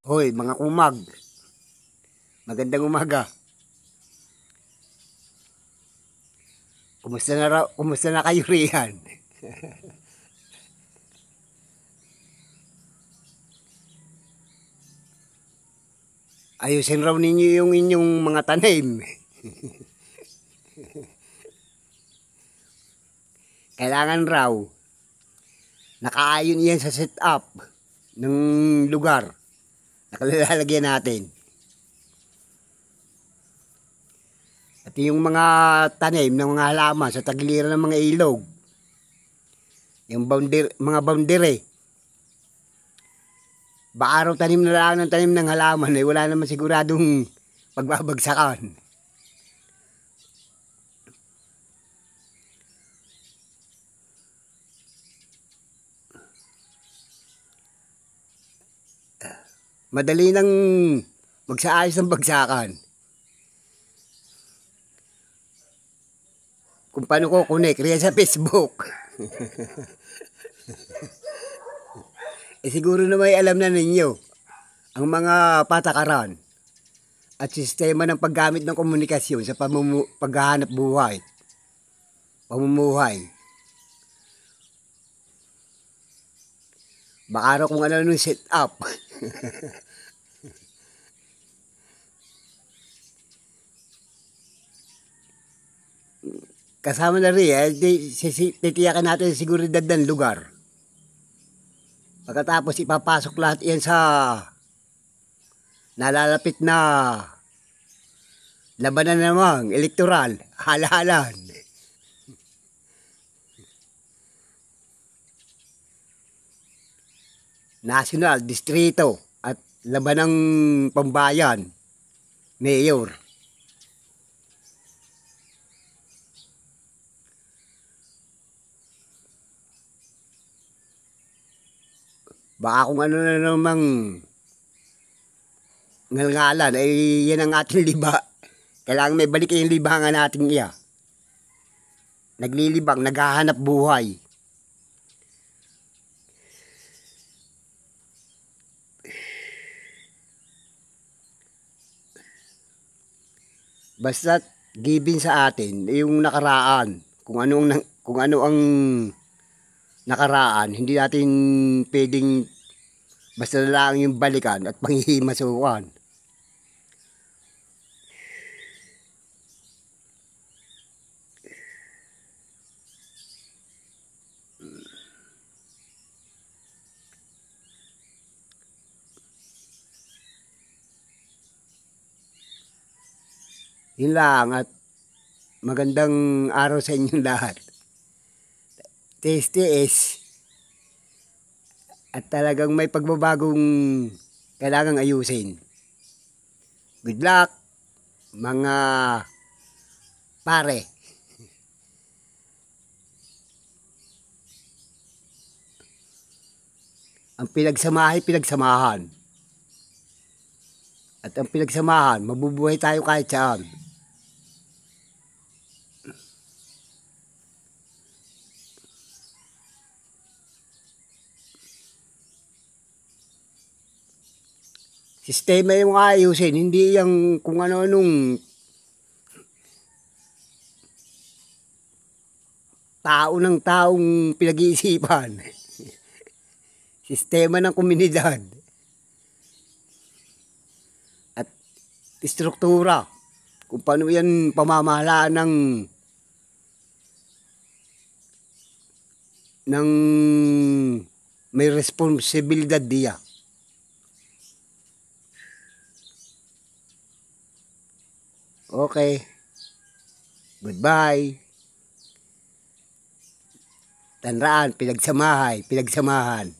Hoy, mga kumag. Magandang umaga. Kumusta na kayo riyan? Ayusin raw ninyo yung inyong mga tanim. Kailangan raw nakaayon yan sa setup ng lugar na kalalagyan natin. At yung mga tanim ng mga halaman sa tagiliran ng mga ilog, yung mga boundary, baka araw tanim na lang ng tanim ng halaman eh, wala naman siguradong pagbabagsakan. Madali nang magsaayos ng bagsakan. Kung paano ko connect riyan sa Facebook. Siguro na may alam na ninyo ang mga patakaran at sistema ng paggamit ng komunikasyon sa paghahanap buhay, pamumuhay. Baka raw kung ano nung set up. Kasama na rin titiyakan natin sa seguridad ng lugar. Pagkatapos ipapasok lahat yan sa nalalapit na labanan namang elektoral, halahalan. National, distrito at labanang pambayan, mayor. Baka kung ano na namang ngalngalan ay yan ang ating liba. Kailangan may balik yung libangan natin iya. Naglilibang, naghahanap buhay. Basta given sa atin yung nakaraan, kung ano ang nakaraan, hindi natin pwedeng basta lang yung balikan at panghihimasukan. Yun lang at magandang araw sa inyong lahat. TSTS at talagang may pagbabagong kailangang ayusin. Good luck mga pare. Ang pinagsamahan, pinagsamahan. At ang pinagsamahan, mabubuhay tayo kahit saan. Sistema yung ayusin, hindi yung kung ano-anong tao ng taong pinag-iisipan. Sistema ng komunidad. At istruktura, kung paano yan pamamahalaan ng may responsibilidad diya. Okay. Goodbye. Tanraan, pinagsamahan.